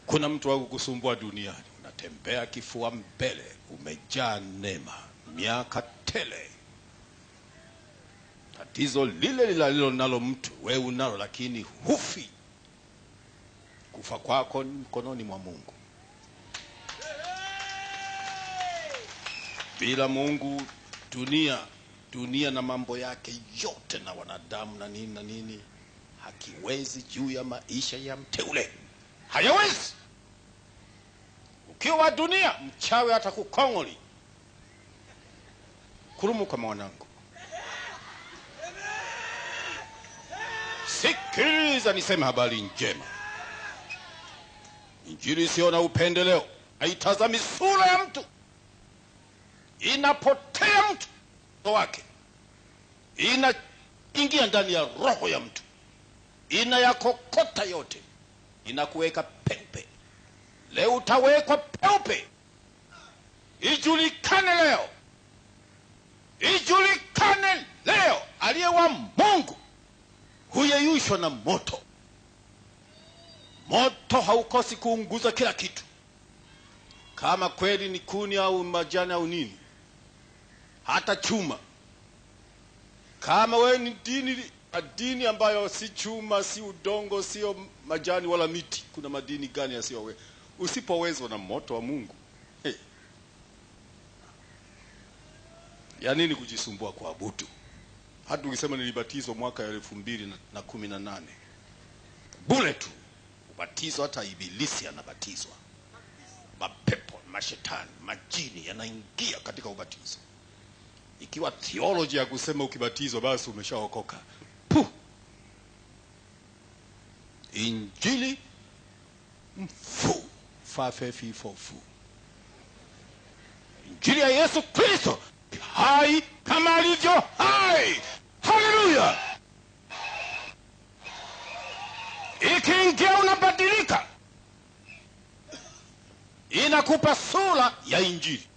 Kuna mtu wa kukusumbua duniani, unatembea kifua mbele, umejaa neema, miaka tele. Tatizo lile lilo nalo mtu, wewe unalo lakini hufi. Kufa kwako mkononi mwa Mungu. Bila Mungu dunia na mambo yake yote na wanadamu na nini hakiwezi juu ya maisha ya mteule. Hayawezi. Ukiwa dunia, mchawi atakukongoli. Kurumuka mwanangu. Sikiliza niseme habari njema. Injili sio na upendeleo. Haitazami sura ya mtu. Inapotea mtu wake. Inaingia ndani ya roho ya mtu. Inayakokota yote. Inakuweka peupe. Leo utawekwa peupe. Ijulikane leo. Ijulikane leo. Aliye wa Mungu huyeyushwa na moto. Moto haukosi kuunguza kila kitu. Kama kweli ni kuni au majani au nini. Hata chuma. Kama wewe ni dini ambayo si chuma, si udongo, sio majani wala miti. Kuna madini gani yasiyo wewe? Usipowezwa na moto wa Mungu. Ya nini kujisumbua kuabudu? Hata ukisema nilibatizwa mwaka 2018. Bure tu. Ubatizo hata ibilisi anabatizwa. Mapepo, mashetani, majini yanaingia katika ubatizo. Ikiwa theology ya kusema ukibatizwa basi umeshaokoka. Injili mfu fafefi fofu. Injili ya Yesu Kristo hai kama alivyo hai. Haleluya. Ikiingia unabadilika. Inakupa sura ya Injili.